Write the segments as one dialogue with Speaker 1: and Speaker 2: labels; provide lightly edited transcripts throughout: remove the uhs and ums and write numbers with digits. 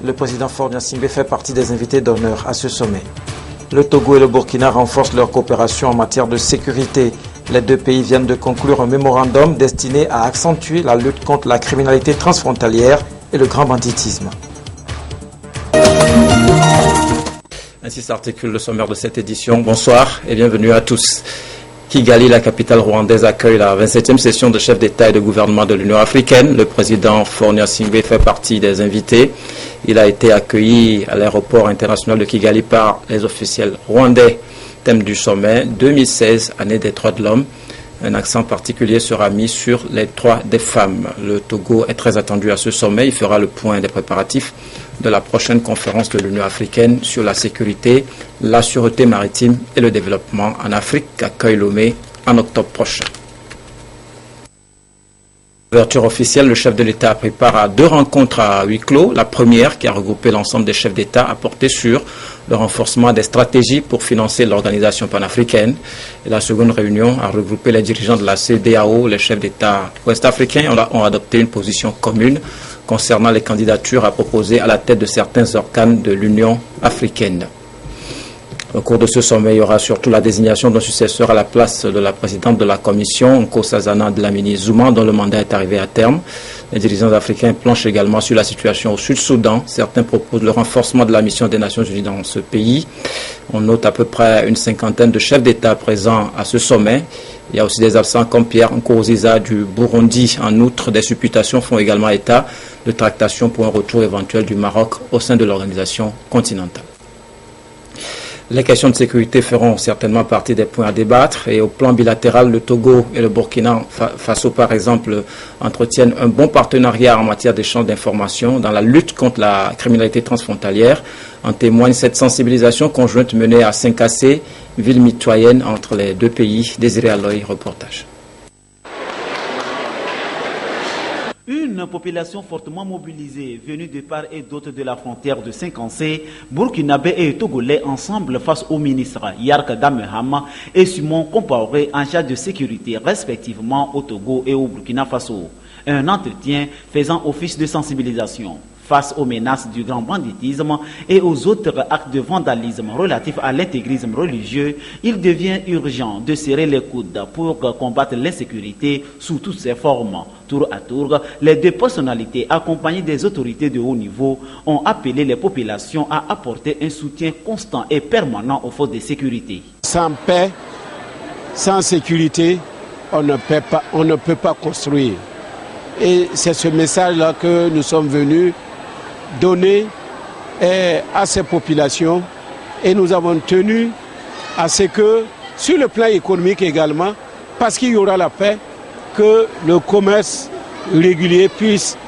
Speaker 1: Le président Faure Gnassingbé fait partie des invités d'honneur à ce sommet. Le Togo et le Burkina renforcent leur coopération en matière de sécurité. Les deux pays viennent de conclure un mémorandum destiné à accentuer la lutte contre la criminalité transfrontalière et le grand banditisme. Ainsi s'articule le sommaire de cette édition. Bonsoir et bienvenue à tous. Kigali, la capitale rwandaise, accueille la 27e session de chefs d'État et de gouvernement de l'Union africaine. Le président Faure Gnassingbé fait partie des invités. Il a été accueilli à l'aéroport international de Kigali par les officiels rwandais. Thème du sommet 2016, année des droits de l'homme. Un accent particulier sera mis sur les droits des femmes. Le Togo est très attendu à ce sommet. Il fera le point des préparatifs de la prochaine conférence de l'Union africaine sur la sécurité, la sûreté maritime et le développement en Afrique, accueille Lomé en octobre prochain. Ouverture officielle, le chef de l'État a pris part à 2 rencontres à huis clos. La première, qui a regroupé l'ensemble des chefs d'État, a porté sur le renforcement des stratégies pour financer l'organisation panafricaine. Et la seconde réunion a regroupé les dirigeants de la CEDEAO. Les chefs d'État ouest-africains ont adopté une position commune concernant les candidatures à proposer à la tête de certains organes de l'Union africaine. Au cours de ce sommet, il y aura surtout la désignation d'un successeur à la place de la présidente de la Commission, Nkosazana Dlamini Zuma, dont le mandat est arrivé à terme. Les dirigeants africains planchent également sur la situation au Sud-Soudan. Certains proposent le renforcement de la mission des Nations Unies dans ce pays. On note à peu près une 50aine de chefs d'État présents à ce sommet. Il y a aussi des absents comme Pierre Nkurunziza du Burundi. En outre, des supputations font également état de tractations pour un retour éventuel du Maroc au sein de l'organisation continentale. Les questions de sécurité feront certainement partie des points à débattre et au plan bilatéral, le Togo et le Burkina Faso, par exemple, entretiennent un bon partenariat en matière d'échange d'informations dans la lutte contre la criminalité transfrontalière. En témoigne cette sensibilisation conjointe menée à Saint-Cassé, ville mitoyenne entre les deux pays. Désiré Aloy, reportage.
Speaker 2: Une population fortement mobilisée, venue de part et d'autre de la frontière de Saint-Cassé, Burkinabé et Togolais ensemble face aux ministres Yarka Damehama et Simon Compaoré en charge de sécurité respectivement au Togo et au Burkina Faso. Un entretien faisant office de sensibilisation. Face aux menaces du grand banditisme et aux autres actes de vandalisme relatifs à l'intégrisme religieux, il devient urgent de serrer les coudes pour combattre l'insécurité sous toutes ses formes. Tour à tour, les deux personnalités accompagnées des autorités de haut niveau ont appelé les populations à apporter un soutien constant et permanent aux forces de sécurité.
Speaker 3: Sans paix, sans sécurité, on ne peut pas construire. Et c'est ce message-là que nous sommes venus donner à ces populations et nous avons tenu à ce que, sur le plan économique également, parce qu'il y aura la paix, que le commerce régulier puisse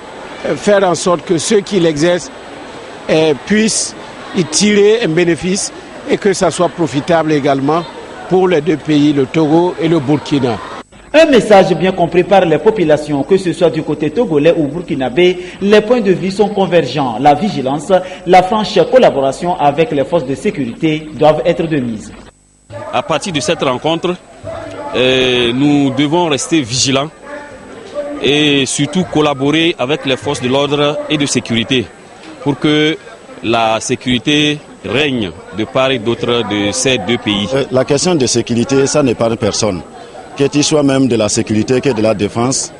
Speaker 3: faire en sorte que ceux qui l'exercent puissent y tirer un bénéfice et que ça soit profitable également pour les deux pays, le Togo et le Burkina.
Speaker 2: Un message bien compris par les populations, que ce soit du côté togolais ou burkinabé, les points de vue sont convergents. La vigilance, la franche collaboration avec les forces de sécurité doivent être de mise.
Speaker 4: À partir de cette rencontre, nous devons rester vigilants et surtout collaborer avec les forces de l'ordre et de sécurité pour que la sécurité règne de part et d'autre de ces deux pays.
Speaker 5: La question de sécurité, ça n'épargne personne. Qu'il soit même de la sécurité que de la défense,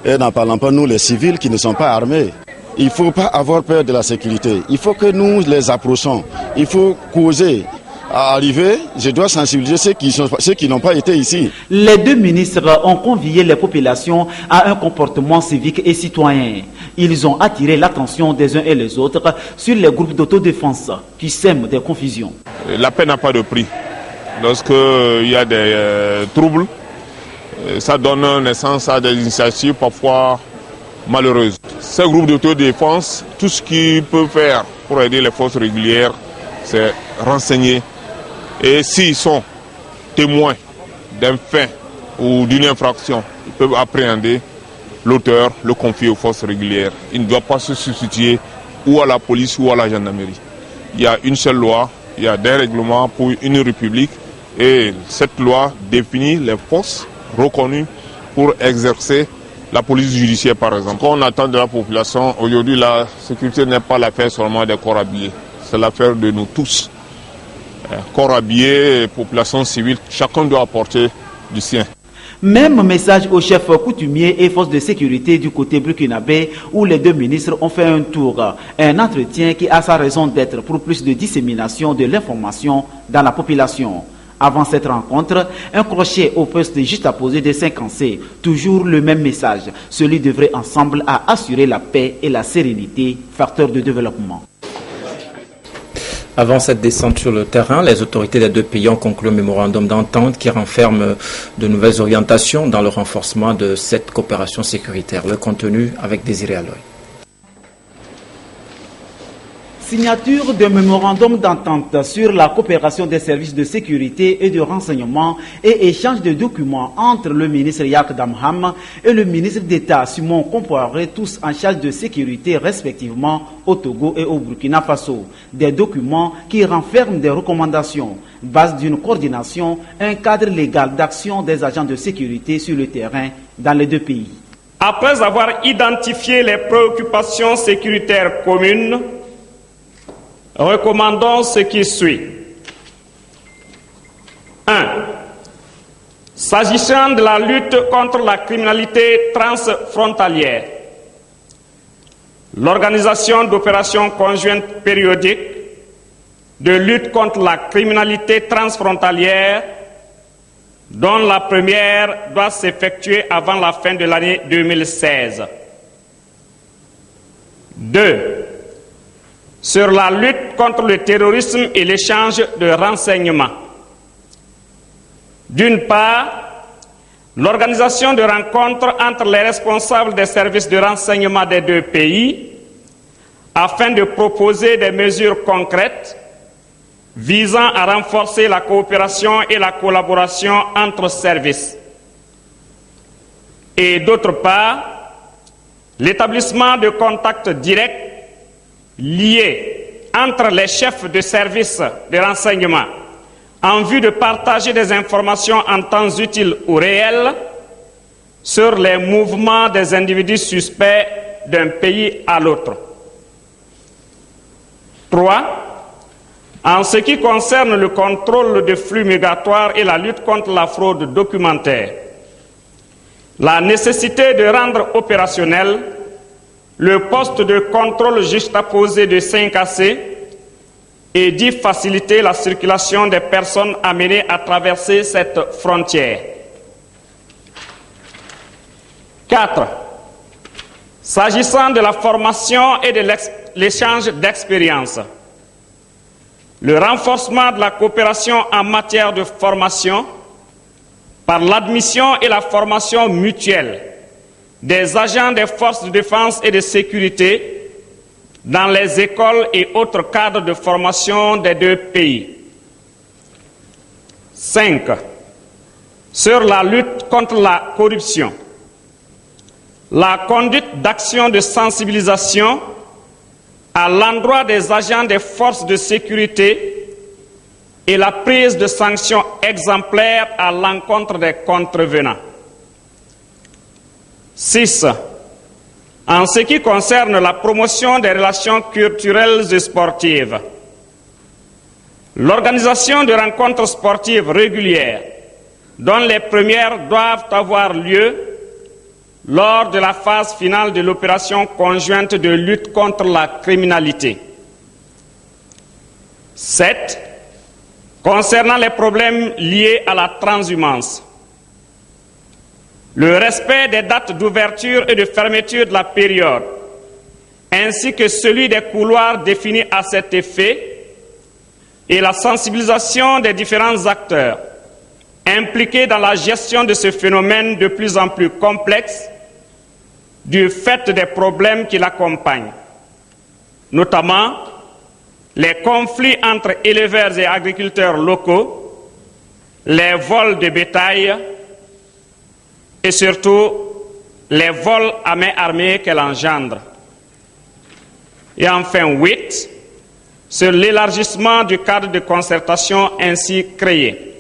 Speaker 5: et n'en parlant pas nous les civils qui ne sont pas armés. Il ne faut pas avoir peur de la sécurité, il faut que nous les approchons, il faut causer. À arriver, je dois sensibiliser ceux qui n'ont pas été ici.
Speaker 2: Les deux ministres ont convié les populations à un comportement civique et citoyen. Ils ont attiré l'attention des uns et des autres sur les groupes d'autodéfense qui sèment des confusions.
Speaker 6: La paix n'a pas de prix. Lorsqu'il y a des troubles, ça donne naissance à des initiatives parfois malheureuses. Ces groupes d'autodéfense, tout ce qu'ils peuvent faire pour aider les forces régulières, c'est renseigner. Et s'ils sont témoins d'un fait ou d'une infraction, ils peuvent appréhender l'auteur, le confier aux forces régulières. Il ne doit pas se substituer ou à la police ou à la gendarmerie. Il y a une seule loi, il y a des règlements pour une république et cette loi définit les forces reconnues pour exercer la police judiciaire par exemple. Quand on attend de la population, aujourd'hui la sécurité n'est pas l'affaire seulement des corps habillés, c'est l'affaire de nous tous. Corps habillés, population civile, chacun doit apporter du sien.
Speaker 2: Même message aux chefs coutumiers et forces de sécurité du côté burkinabé où les deux ministres ont fait un tour. Un entretien qui a sa raison d'être pour plus de dissémination de l'information dans la population. Avant cette rencontre, un crochet au poste juxtaposé de 5C. Toujours le même message. Celui d'œuvrer ensemble à assurer la paix et la sérénité, facteur de développement.
Speaker 1: Avant cette descente sur le terrain, les autorités des deux pays ont conclu un mémorandum d'entente qui renferme de nouvelles orientations dans le renforcement de cette coopération sécuritaire. Le contenu avec Désiré Aloy.
Speaker 2: Signature d'un mémorandum d'entente sur la coopération des services de sécurité et de renseignement et échange de documents entre le ministre Yak Damham et le ministre d'État Simon Kompoiré, tous en charge de sécurité respectivement au Togo et au Burkina Faso. Des documents qui renferment des recommandations, base d'une coordination, un cadre légal d'action des agents de sécurité sur le terrain dans les deux pays.
Speaker 7: Après avoir identifié les préoccupations sécuritaires communes, recommandons ce qui suit. 1. S'agissant de la lutte contre la criminalité transfrontalière, l'organisation d'opérations conjointes périodiques de lutte contre la criminalité transfrontalière, dont la première doit s'effectuer avant la fin de l'année 2016. 2. Sur la lutte contre le terrorisme et l'échange de renseignements. D'une part, l'organisation de rencontres entre les responsables des services de renseignement des deux pays afin de proposer des mesures concrètes visant à renforcer la coopération et la collaboration entre services. Et d'autre part, l'établissement de contacts directs liés entre les chefs de services de renseignement en vue de partager des informations en temps utile ou réel sur les mouvements des individus suspects d'un pays à l'autre. 3. En ce qui concerne le contrôle des flux migratoires et la lutte contre la fraude documentaire, la nécessité de rendre opérationnel le poste de contrôle juxtaposé de 5AC et d'y faciliter la circulation des personnes amenées à traverser cette frontière. 4. S'agissant de la formation et de l'échange d'expériences, le renforcement de la coopération en matière de formation par l'admission et la formation mutuelle des agents des forces de défense et de sécurité dans les écoles et autres cadres de formation des deux pays. 5. Sur la lutte contre la corruption, la conduite d'actions de sensibilisation à l'endroit des agents des forces de sécurité et la prise de sanctions exemplaires à l'encontre des contrevenants. 6. En ce qui concerne la promotion des relations culturelles et sportives, l'organisation de rencontres sportives régulières, dont les premières doivent avoir lieu lors de la phase finale de l'opération conjointe de lutte contre la criminalité. 7. Concernant les problèmes liés à la transhumance, le respect des dates d'ouverture et de fermeture de la période, ainsi que celui des couloirs définis à cet effet, et la sensibilisation des différents acteurs impliqués dans la gestion de ce phénomène de plus en plus complexe du fait des problèmes qui l'accompagnent, notamment les conflits entre éleveurs et agriculteurs locaux, les vols de bétail, et surtout les vols à main armée qu'elle engendre. Et enfin 8, sur l'élargissement du cadre de concertation ainsi créé.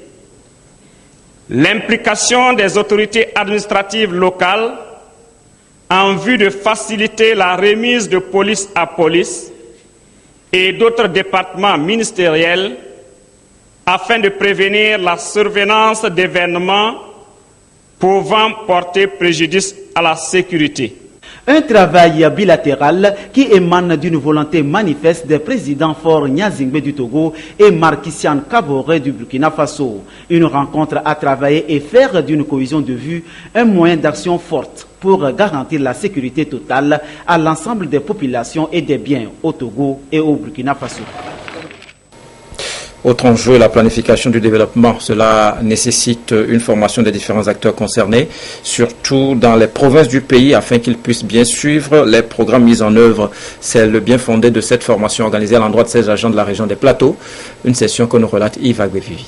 Speaker 7: L'implication des autorités administratives locales en vue de faciliter la remise de police à police et d'autres départements ministériels afin de prévenir la survenance d'événements pouvant porter préjudice à la sécurité.
Speaker 2: Un travail bilatéral qui émane d'une volonté manifeste des présidents Faure Gnassingbé du Togo et Macky Sall Kaboré du Burkina Faso. Une rencontre à travailler et faire d'une cohésion de vue un moyen d'action forte pour garantir la sécurité totale à l'ensemble des populations et des biens au Togo et au Burkina Faso.
Speaker 1: Autre enjeu, la planification du développement. Cela nécessite une formation des différents acteurs concernés, surtout dans les provinces du pays, afin qu'ils puissent bien suivre les programmes mis en œuvre. C'est le bien fondé de cette formation organisée à l'endroit de 16 agents de la région des Plateaux. Une session que nous relate Yves Agbevivi.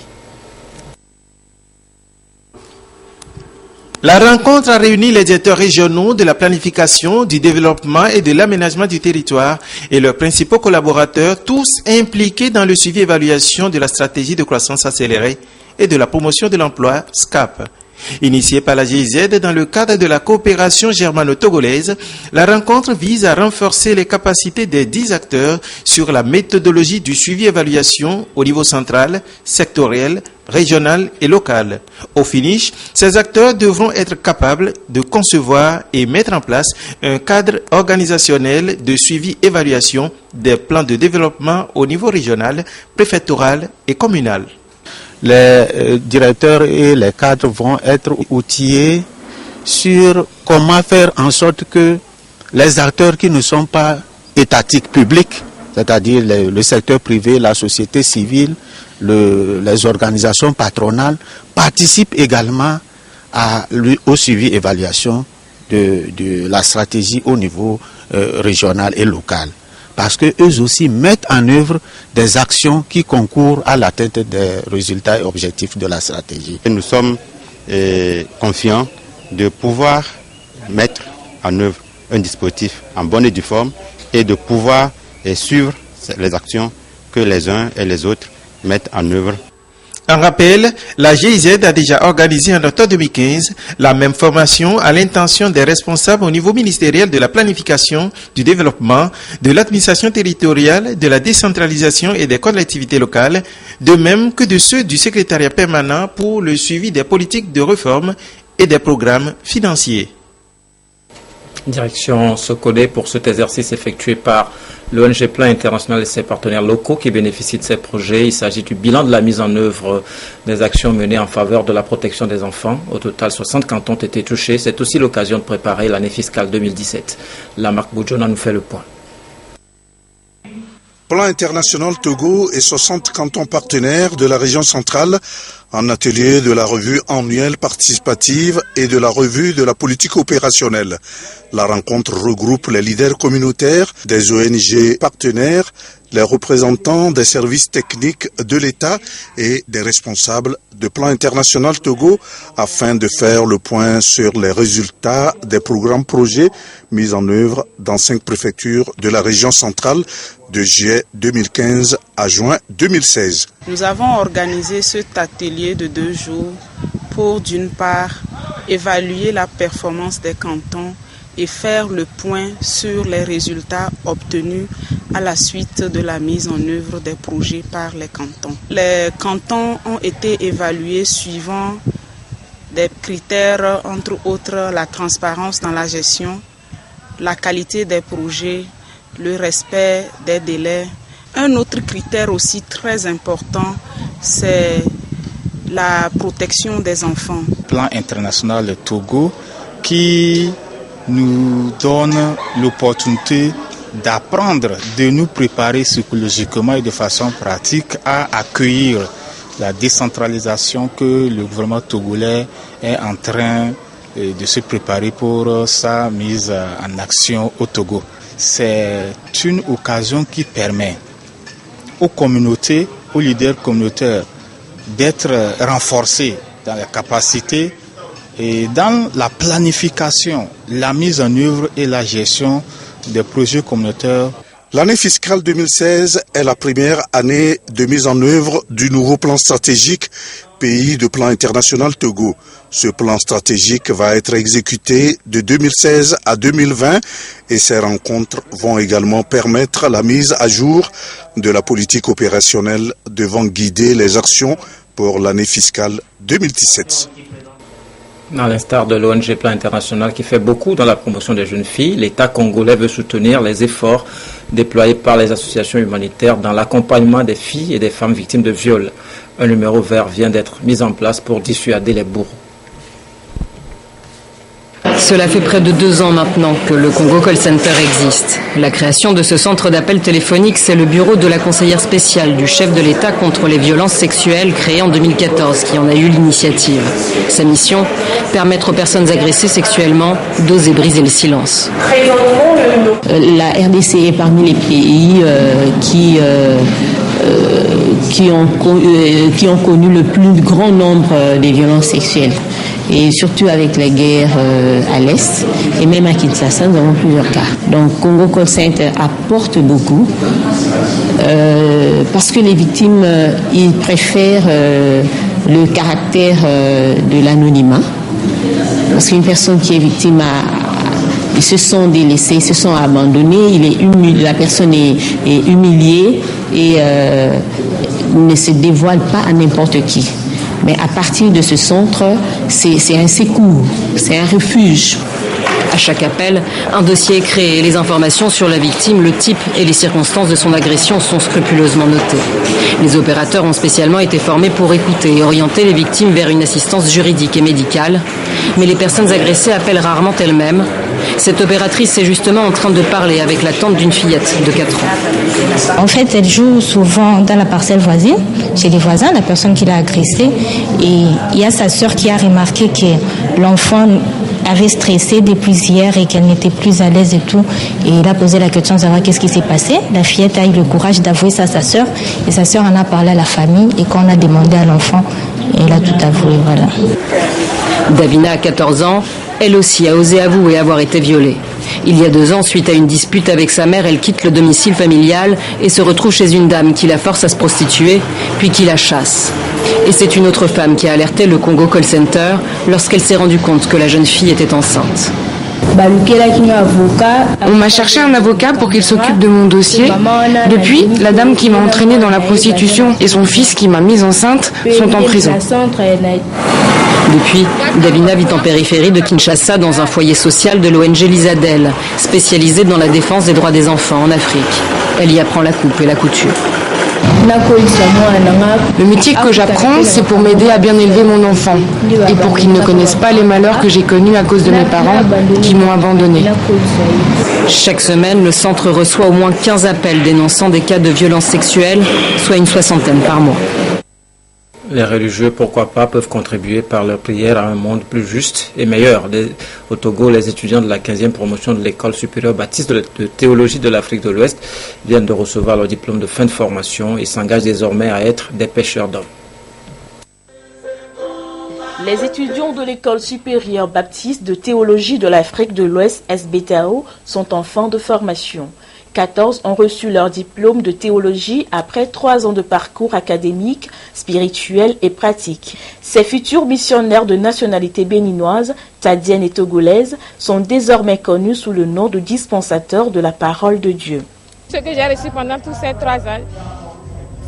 Speaker 8: La rencontre a réuni les directeurs régionaux de la planification, du développement et de l'aménagement du territoire et leurs principaux collaborateurs, tous impliqués dans le suivi et évaluation de la stratégie de croissance accélérée et de la promotion de l'emploi SCAP. Initiée par la GIZ dans le cadre de la coopération germano-togolaise, la rencontre vise à renforcer les capacités des 10 acteurs sur la méthodologie du suivi-évaluation au niveau central, sectoriel, régional et local. Au finish, ces acteurs devront être capables de concevoir et mettre en place un cadre organisationnel de suivi-évaluation des plans de développement au niveau régional, préfectoral et communal.
Speaker 9: Les directeurs et les cadres vont être outillés sur comment faire en sorte que les acteurs qui ne sont pas étatiques publics, c'est-à-dire le secteur privé, la société civile, les organisations patronales, participent également au suivi-évaluation de la stratégie au niveau régional et local. Parce qu'eux aussi mettent en œuvre des actions qui concourent à l'atteinte des résultats et objectifs de la stratégie.
Speaker 10: Nous sommes confiants de pouvoir mettre en œuvre un dispositif en bonne et due forme et de pouvoir suivre les actions que les uns et les autres mettent en œuvre.
Speaker 8: En rappel, la GIZ a déjà organisé en octobre 2015 la même formation à l'intention des responsables au niveau ministériel de la planification, du développement, de l'administration territoriale, de la décentralisation et des collectivités locales, de même que de ceux du secrétariat permanent pour le suivi des politiques de réforme et des programmes financiers.
Speaker 1: Direction Sokode pour cet exercice effectué par l'ONG Plan International et ses partenaires locaux qui bénéficient de ces projets. Il s'agit du bilan de la mise en œuvre des actions menées en faveur de la protection des enfants. Au total, 60 cantons ont été touchés. C'est aussi l'occasion de préparer l'année fiscale 2017. Lamarck Boudjona nous fait le point.
Speaker 11: Plan International Togo et 60 cantons partenaires de la région centrale en atelier de la revue annuelle participative et de la revue de la politique opérationnelle. La rencontre regroupe les leaders communautaires, des ONG partenaires, les représentants des services techniques de l'État et des responsables de Plan International Togo afin de faire le point sur les résultats des programmes projets mis en œuvre dans 5 préfectures de la région centrale de juillet 2015 à juin 2016.
Speaker 12: Nous avons organisé cet atelier de 2 jours pour, d'une part, évaluer la performance des cantons et faire le point sur les résultats obtenus à la suite de la mise en œuvre des projets par les cantons. Les cantons ont été évalués suivant des critères, entre autres la transparence dans la gestion, la qualité des projets, le respect des délais. Un autre critère aussi très important, c'est la protection des enfants.
Speaker 13: Plan international Togo qui nous donne l'opportunité d'apprendre, de nous préparer psychologiquement et de façon pratique à accueillir la décentralisation que le gouvernement togolais est en train de se préparer pour sa mise en action au Togo. C'est une occasion qui permet aux communautés, aux leaders communautaires d'être renforcés dans la capacité et dans la planification, la mise en œuvre et la gestion des projets communautaires.
Speaker 11: L'année fiscale 2016 est la première année de mise en œuvre du nouveau plan stratégique pays de plan international Togo. Ce plan stratégique va être exécuté de 2016 à 2020 et ces rencontres vont également permettre la mise à jour de la politique opérationnelle devant guider les actions pour l'année fiscale 2017.
Speaker 1: À l'instar de l'ONG Plan International qui fait beaucoup dans la promotion des jeunes filles, l'État congolais veut soutenir les efforts déployés par les associations humanitaires dans l'accompagnement des filles et des femmes victimes de viols. Un numéro vert vient d'être mis en place pour dissuader les bourreaux.
Speaker 14: Cela fait près de 2 ans maintenant que le Congo Call Center existe. La création de ce centre d'appel téléphonique, c'est le bureau de la conseillère spéciale du chef de l'État contre les violences sexuelles créé en 2014 qui en a eu l'initiative. Sa mission, permettre aux personnes agressées sexuellement d'oser briser le silence.
Speaker 15: La RDC est parmi les pays qui ont connu le plus grand nombre de violences sexuelles. Et surtout avec les guerres à l'Est, et même à Kinshasa, nous avons plusieurs cas. Donc Congo Call Center apporte beaucoup, parce que les victimes, ils préfèrent le caractère de l'anonymat. Parce qu'une personne qui est victime ils se sont délaissés, ils se sont abandonnés, la personne est humiliée et ne se dévoile pas à n'importe qui. Mais à partir de ce centre, c'est un secours, c'est un refuge.
Speaker 14: À chaque appel, un dossier est créé et les informations sur la victime, le type et les circonstances de son agression sont scrupuleusement notées. Les opérateurs ont spécialement été formés pour écouter et orienter les victimes vers une assistance juridique et médicale. Mais les personnes agressées appellent rarement elles-mêmes. Cette opératrice est justement en train de parler avec la tante d'une fillette de 4 ans.
Speaker 16: En fait, elle joue souvent dans la parcelle voisine, chez les voisins, la personne qui l'a agressée. Et il y a sa sœur qui a remarqué que l'enfant avait stressé depuis hier et qu'elle n'était plus à l'aise et tout. Et il a posé la question de savoir qu'est-ce qui s'est passé. La fillette a eu le courage d'avouer ça à sa sœur. Et sa sœur en a parlé à la famille. Et quand on a demandé à l'enfant, elle a tout avoué. Voilà.
Speaker 14: Davina a 14 ans. Elle aussi a osé avouer avoir été violée. Il y a 2 ans, suite à une dispute avec sa mère, elle quitte le domicile familial et se retrouve chez une dame qui la force à se prostituer, puis qui la chasse. Et c'est une autre femme qui a alerté le Congo Call Center lorsqu'elle s'est rendue compte que la jeune fille était enceinte.
Speaker 17: On m'a cherché un avocat pour qu'il s'occupe de mon dossier. Depuis, la dame qui m'a entraînée dans la prostitution et son fils qui m'a mise enceinte sont en prison.
Speaker 14: Depuis, Davina vit en périphérie de Kinshasa dans un foyer social de l'ONG Lisadel, spécialisée dans la défense des droits des enfants en Afrique. Elle y apprend la coupe et la couture.
Speaker 17: Le métier que j'apprends, c'est pour m'aider à bien élever mon enfant et pour qu'il ne connaisse pas les malheurs que j'ai connus à cause de mes parents qui m'ont abandonnée.
Speaker 14: Chaque semaine, le centre reçoit au moins 15 appels dénonçant des cas de violences sexuelles, soit une 60aine par mois.
Speaker 1: Les religieux, pourquoi pas, peuvent contribuer par leur prière à un monde plus juste et meilleur. Au Togo, les étudiants de la 15e promotion de l'école supérieure baptiste de théologie de l'Afrique de l'Ouest viennent de recevoir leur diplôme de fin de formation et s'engagent désormais à être des pêcheurs d'hommes.
Speaker 18: Les étudiants de l'école supérieure baptiste de théologie de l'Afrique de l'Ouest, SBTAO, sont en fin de formation. 14 ont reçu leur diplôme de théologie après 3 ans de parcours académique, spirituel et pratique. Ces futurs missionnaires de nationalité béninoise, tchadienne et togolaise sont désormais connus sous le nom de dispensateurs de la parole de Dieu.
Speaker 19: Ce que j'ai reçu pendant tous ces 3 ans,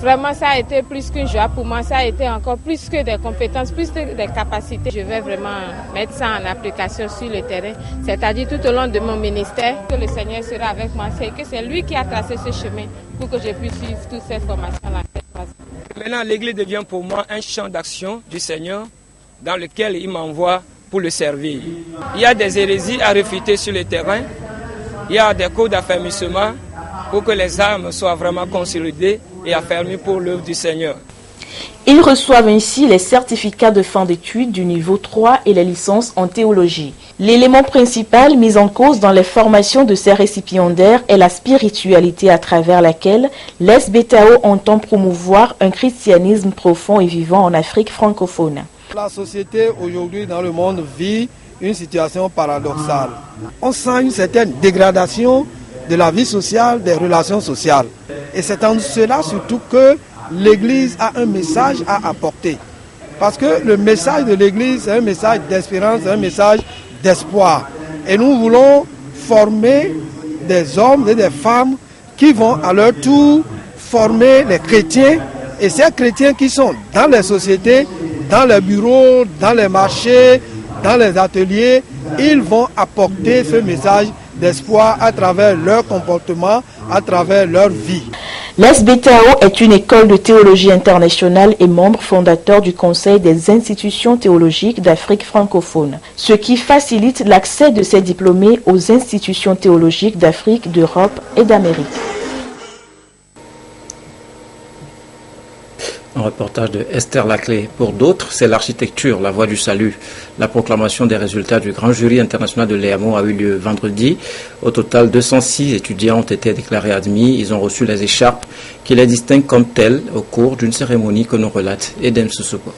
Speaker 19: vraiment ça a été plus qu'une joie pour moi, ça a été encore plus que des compétences, plus que des capacités. Je vais vraiment mettre ça en application sur le terrain, c'est-à-dire tout au long de mon ministère, que le Seigneur sera avec moi, c'est que c'est lui qui a tracé ce chemin pour que je puisse suivre toutes ces formations-là.
Speaker 20: Maintenant, l'Église devient pour moi un champ d'action du Seigneur dans lequel il m'envoie pour le servir. Il y a des hérésies à réfuter sur le terrain, il y a des codes d'affermissement pour que les âmes soient vraiment consolidées et affermies pour l'œuvre du Seigneur.
Speaker 18: Ils reçoivent ainsi les certificats de fin d'études du niveau 3 et les licences en théologie. L'élément principal mis en cause dans les formations de ces récipiendaires est la spiritualité à travers laquelle l'SBTAO entend promouvoir un christianisme profond et vivant en Afrique francophone.
Speaker 21: La société aujourd'hui dans le monde vit une situation paradoxale. On sent une certaine dégradation de la vie sociale, des relations sociales. Et c'est en cela surtout que l'Église a un message à apporter. Parce que le message de l'Église, c'est un message d'espérance, c'est un message d'espoir. Et nous voulons former des hommes et des femmes qui vont à leur tour former les chrétiens. Et ces chrétiens qui sont dans les sociétés, dans les bureaux, dans les marchés, dans les ateliers, ils vont apporter ce message d'espoir à travers leur comportement, à travers leur vie.
Speaker 18: L'SBTAO est une école de théologie internationale et membre fondateur du Conseil des institutions théologiques d'Afrique francophone, ce qui facilite l'accès de ces diplômés aux institutions théologiques d'Afrique, d'Europe et d'Amérique.
Speaker 1: Un reportage de Esther Laclé. Pour d'autres, c'est l'architecture, la voie du salut. La proclamation des résultats du grand jury international de l'EAMO a eu lieu vendredi. Au total, 206 étudiants ont été déclarés admis. Ils ont reçu les écharpes qui les distinguent comme telles au cours d'une cérémonie que nous relate Eden Soussopo.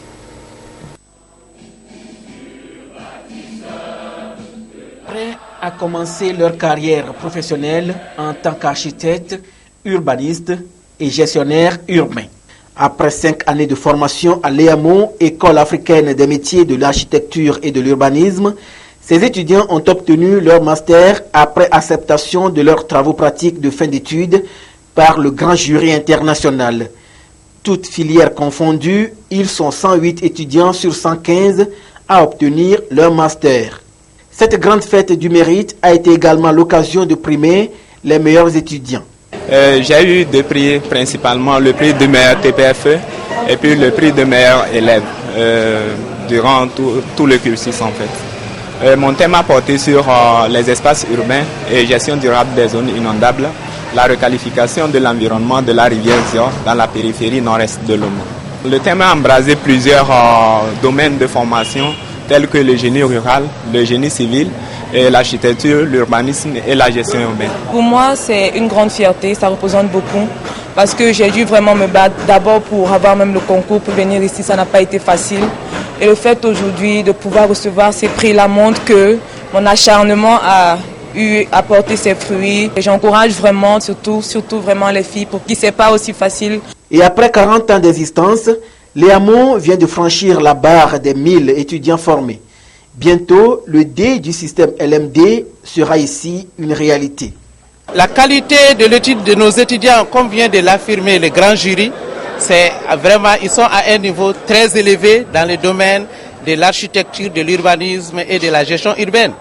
Speaker 2: Prêts à commencer leur carrière professionnelle en tant qu'architecte, urbaniste et gestionnaire urbain. Après 5 années de formation à l'EAMO, École africaine des métiers de l'architecture et de l'urbanisme, ces étudiants ont obtenu leur master après acceptation de leurs travaux pratiques de fin d'études par le grand jury international. Toutes filières confondues, ils sont 108 étudiants sur 115 à obtenir leur master. Cette grande fête du mérite a été également l'occasion de primer les meilleurs étudiants.
Speaker 3: J'ai eu 2 prix, principalement le prix de meilleur TPFE et puis le prix de meilleur élève durant tout le cursus en fait. Mon thème a porté sur les espaces urbains et gestion durable des zones inondables, la requalification de l'environnement de la rivière Zion dans la périphérie nord-est de Loma. Le thème a embrasé plusieurs domaines de formation tels que le génie rural, le génie civil, l'architecture, l'urbanisme et la gestion urbaine.
Speaker 22: Pour moi, c'est une grande fierté, ça représente beaucoup parce que j'ai dû vraiment me battre d'abord pour avoir même le concours, pour venir ici, ça n'a pas été facile. Et le fait aujourd'hui de pouvoir recevoir ces prix-là montre que mon acharnement a apporté ses fruits. Et j'encourage vraiment, surtout vraiment les filles pour qui ce n'est pas aussi facile.
Speaker 2: Et après 40 ans d'existence, l'EAMO vient de franchir la barre des 1000 étudiants formés. Bientôt, le D du système LMD sera ici une réalité.
Speaker 23: La qualité de l'étude de nos étudiants, comme vient de l'affirmer le grand jury, c'est vraiment, ils sont à un niveau très élevé dans le domaine de l'architecture, de l'urbanisme et de la gestion urbaine,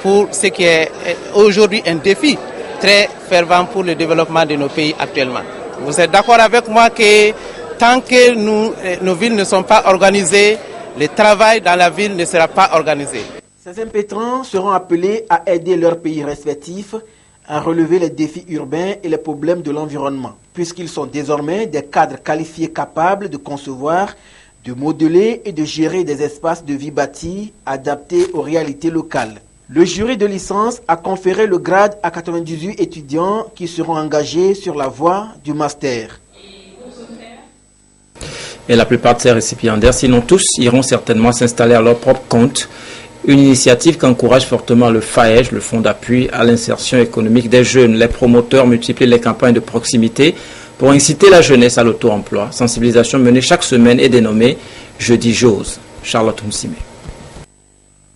Speaker 23: pour ce qui est aujourd'hui un défi très fervent pour le développement de nos pays actuellement. Vous êtes d'accord avec moi que tant que nos villes ne sont pas organisées, le travail dans la ville ne sera pas organisé.
Speaker 2: Ces impétrants seront appelés à aider leurs pays respectifs à relever les défis urbains et les problèmes de l'environnement, puisqu'ils sont désormais des cadres qualifiés capables de concevoir, de modeler et de gérer des espaces de vie bâtis adaptés aux réalités locales. Le jury de licence a conféré le grade à 98 étudiants qui seront engagés sur la voie du master.
Speaker 1: Et la plupart de ces récipiendaires, sinon tous, iront certainement s'installer à leur propre compte. Une initiative qu'encourage fortement le FAEJ, le Fonds d'appui à l'insertion économique des jeunes. Les promoteurs multiplient les campagnes de proximité pour inciter la jeunesse à l'auto-emploi. Sensibilisation menée chaque semaine est dénommée Jeudi Jose. Charlotte Moussime.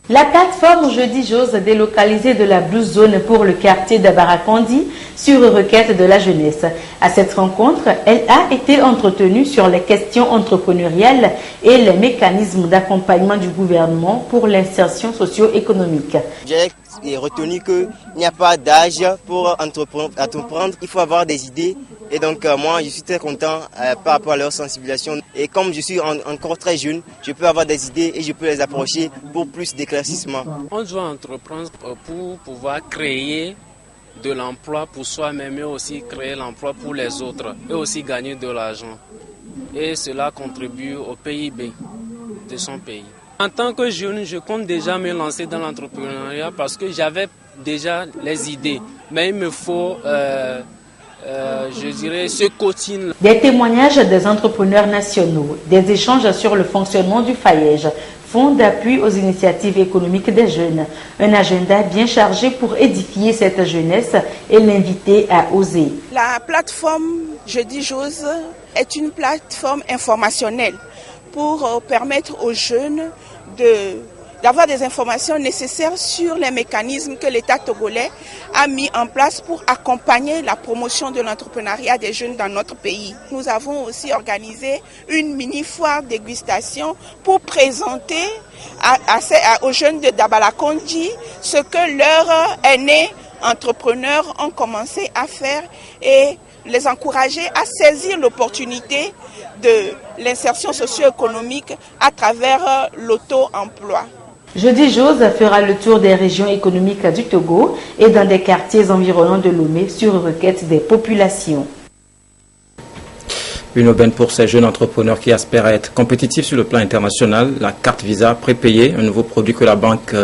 Speaker 18: La plateforme Jeudi Jose délocalisée de la Blue Zone pour le quartier de Barakandi sur requête de la jeunesse. À cette rencontre, elle a été entretenue sur les questions entrepreneuriales et les mécanismes d'accompagnement du gouvernement pour l'insertion socio-économique.
Speaker 24: J'ai retenu qu'il n'y a pas d'âge pour entreprendre, il faut avoir des idées. Et donc moi je suis très content par rapport à leur sensibilisation. Et comme je suis encore très jeune, je peux avoir des idées et je peux les approcher pour plus d'éclaircissement.
Speaker 25: On doit entreprendre pour pouvoir créer de l'emploi pour soi-même et aussi créer l'emploi pour les autres et aussi gagner de l'argent. Et cela contribue au PIB de son pays. En tant que jeune, je compte déjà me lancer dans l'entrepreneuriat parce que j'avais déjà les idées. Mais il me faut je dirais, se cotinent.
Speaker 18: Des témoignages des entrepreneurs nationaux, des échanges sur le fonctionnement du FAEJ, Fonds d'appui aux initiatives économiques des jeunes. Un agenda bien chargé pour édifier cette jeunesse et l'inviter à oser.
Speaker 4: La plateforme Jeudi J'ose est une plateforme informationnelle pour permettre aux jeunes d'avoir des informations nécessaires sur les mécanismes que l'État togolais a mis en place pour accompagner la promotion de l'entrepreneuriat des jeunes dans notre pays. Nous avons aussi organisé une mini-foire dégustation pour présenter aux jeunes de Dabalakonji ce que leurs aînés entrepreneurs ont commencé à faire et les encourager à saisir l'opportunité de l'insertion socio-économique à travers l'auto-emploi.
Speaker 18: Jeudi J'ose fera le tour des régions économiques du Togo et dans des quartiers environnants de Lomé sur requête des populations. Une aubaine pour ces jeunes entrepreneurs qui aspirent à être compétitifs sur le plan international. La carte Visa prépayée, un nouveau produit que la banque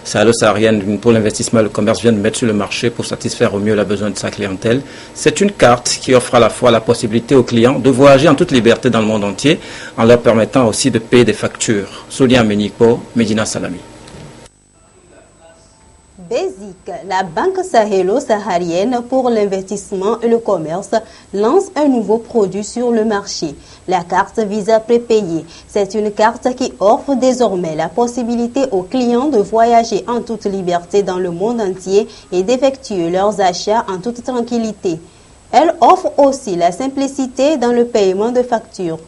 Speaker 18: sahélo-saharienne pour l'investissement et le commerce vient de mettre sur le marché pour satisfaire au mieux les besoins de sa clientèle. C'est une carte qui offre à la fois la possibilité aux clients de voyager en toute liberté dans le monde entier en leur permettant aussi de payer des factures. Sonia Meniko, Medina Salami.
Speaker 5: BESIC, la Banque sahélo-saharienne pour l'investissement et le commerce, lance un nouveau produit sur le marché, la carte Visa prépayée. C'est une carte qui offre désormais la possibilité aux clients de voyager en toute liberté dans le monde entier et d'effectuer leurs achats en toute tranquillité. Elle offre aussi la simplicité dans le paiement de factures.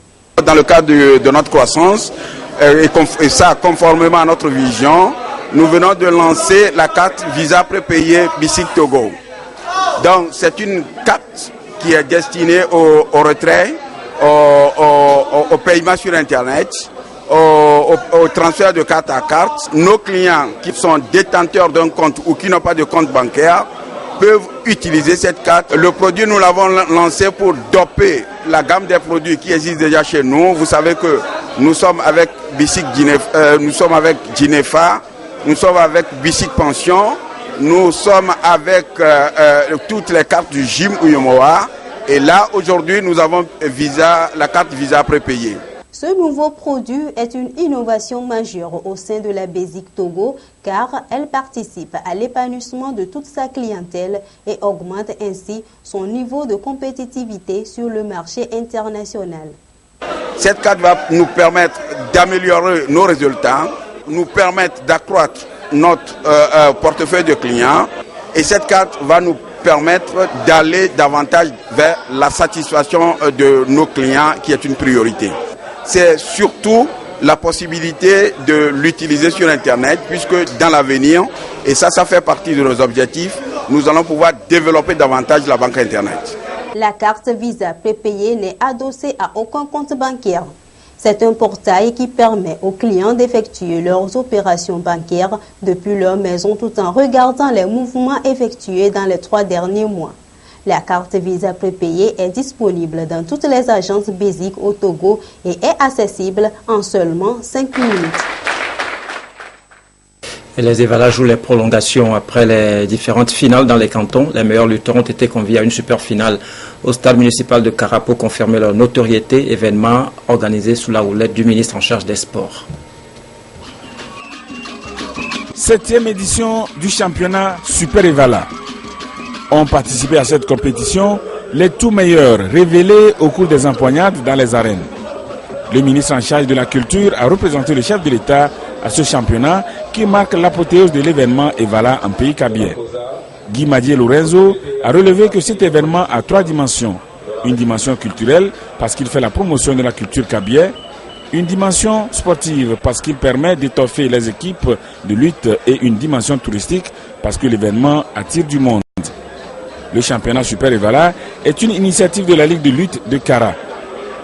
Speaker 6: Dans le cadre de notre croissance, et ça conformément à notre vision, nous venons de lancer la carte Visa prépayée BICIC Togo. Donc c'est une carte qui est destinée au retrait, au paiement sur Internet, au transfert de carte à carte. Nos clients qui sont détenteurs d'un compte ou qui n'ont pas de compte bancaire peuvent utiliser cette carte. Le produit, nous l'avons lancé pour doper la gamme des produits qui existent déjà chez nous. Vous savez que nous sommes avec BICIC Ginefa, nous sommes avec Ginefa, nous sommes avec BICIC Pension, nous sommes avec toutes les cartes du GIM Ouyomoa. Et là, aujourd'hui, nous avons la carte Visa prépayée.
Speaker 5: Ce nouveau produit est une innovation majeure au sein de la BESIC Togo car elle participe à l'épanouissement de toute sa clientèle et augmente ainsi son niveau de compétitivité sur le marché international.
Speaker 6: Cette carte va nous permettre d'améliorer nos résultats, nous permettre d'accroître notre portefeuille de clients et cette carte va nous permettre d'aller davantage vers la satisfaction de nos clients qui est une priorité. C'est surtout la possibilité de l'utiliser sur Internet puisque dans l'avenir, et ça fait partie de nos objectifs, nous allons pouvoir développer davantage la banque Internet.
Speaker 5: La carte Visa prépayée n'est adossée à aucun compte bancaire. C'est un portail qui permet aux clients d'effectuer leurs opérations bancaires depuis leur maison tout en regardant les mouvements effectués dans les 3 derniers mois. La carte Visa prépayée est disponible dans toutes les agences BESIC au Togo et est accessible en seulement 5 minutes.
Speaker 1: Et les Evala jouent les prolongations après les différentes finales dans les cantons. Les meilleurs lutteurs ont été conviés à une super finale au stade municipal de Kara pour confirmer leur notoriété, événement organisé sous la houlette du ministre en charge des sports.
Speaker 7: 7e édition du championnat Super Evala. Ont participé à cette compétition les tout meilleurs révélés au cours des empoignades dans les arènes. Le ministre en charge de la culture a représenté le chef de l'État à ce championnat qui marque l'apothéose de l'événement Evala en pays kabien. Guy Madier Lorenzo a relevé que cet événement a 3 dimensions. Une dimension culturelle parce qu'il fait la promotion de la culture kabien, une dimension sportive parce qu'il permet d'étoffer les équipes de lutte et une dimension touristique parce que l'événement attire du monde. Le championnat Super Evala est une initiative de la Ligue de lutte de Kara.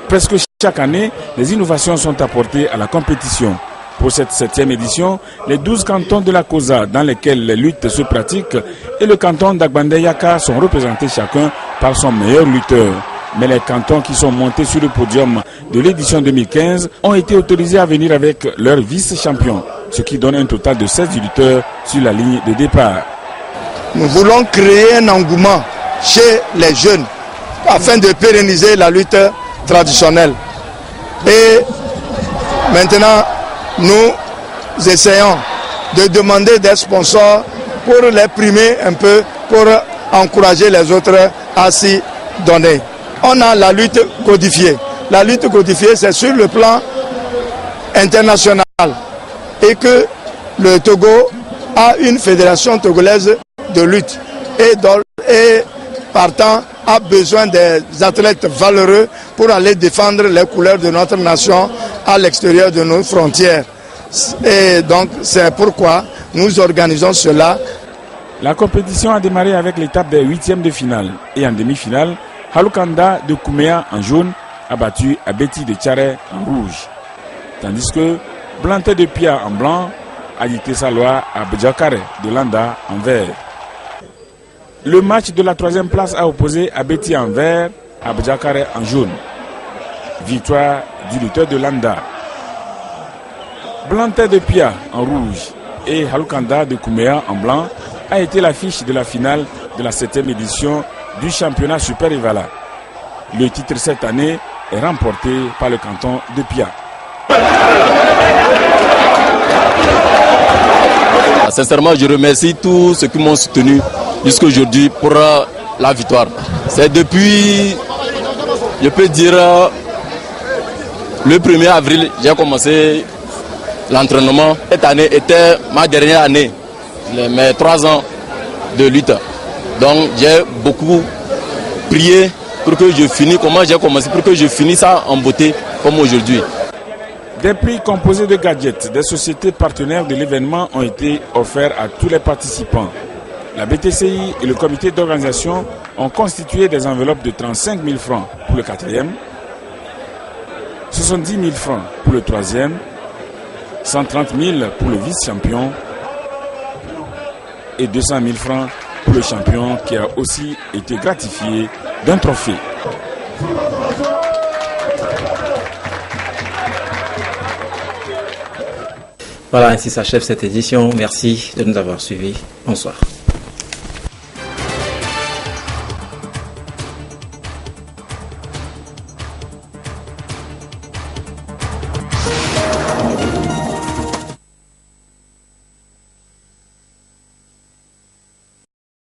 Speaker 7: Presque chaque année, des innovations sont apportées à la compétition. Pour cette 7e édition, les 12 cantons de la Kosa dans lesquels les luttes se pratiquent et le canton d'Agbandeyaka sont représentés chacun par son meilleur lutteur. Mais les cantons qui sont montés sur le podium de l'édition 2015 ont été autorisés à venir avec leur vice-champion, ce qui donne un total de 16 lutteurs sur la ligne de départ.
Speaker 9: Nous voulons créer un engouement chez les jeunes
Speaker 8: afin de pérenniser la lutte traditionnelle. Et maintenant, nous essayons de demander des sponsors pour les primer un peu, pour encourager les autres à s'y donner. On a la lutte codifiée. La lutte codifiée, c'est sur le plan international et que le Togo a une fédération togolaise de lutte et partant a besoin des athlètes valeureux pour aller défendre les couleurs de notre nation à l'extérieur de nos frontières. Et donc c'est pourquoi nous organisons cela.
Speaker 7: La compétition a démarré avec l'étape des huitièmes de finale et en demi-finale, Halukanda de Kouméa en jaune a battu Abeti de Tchare en rouge. Tandis que Blanté de Pia en blanc a dicté sa loi à Bdjakare de Landa en vert. Le match de la troisième place a opposé Abeti en vert à Bdjakare en jaune. Victoire du lutteur de Landa. Blanté de Pia en rouge et Halukanda de Kouméa en blanc a été l'affiche de la finale de la 7e édition du championnat Super Evala. Le titre cette année est remporté par le canton de Pia.
Speaker 9: Sincèrement, je remercie tous ceux qui m'ont soutenu jusqu'à aujourd'hui pour la victoire. C'est depuis, je peux dire, le 1er avril, j'ai commencé l'entraînement. Cette année était ma dernière année, mes 3 ans de lutte. Donc j'ai beaucoup prié pour que je finisse, comment j'ai commencé, pour que je finisse ça en beauté comme aujourd'hui.
Speaker 7: Des prix composés de gadgets des sociétés partenaires de l'événement ont été offerts à tous les participants. La BTCI et le comité d'organisation ont constitué des enveloppes de 35 000 francs pour le 4e, 70 000 francs pour le 3e, 130 000 pour le vice-champion et 200 000 francs pour le champion qui a aussi été gratifié d'un trophée.
Speaker 1: Voilà, ainsi s'achève cette édition. Merci de nous avoir suivis. Bonsoir.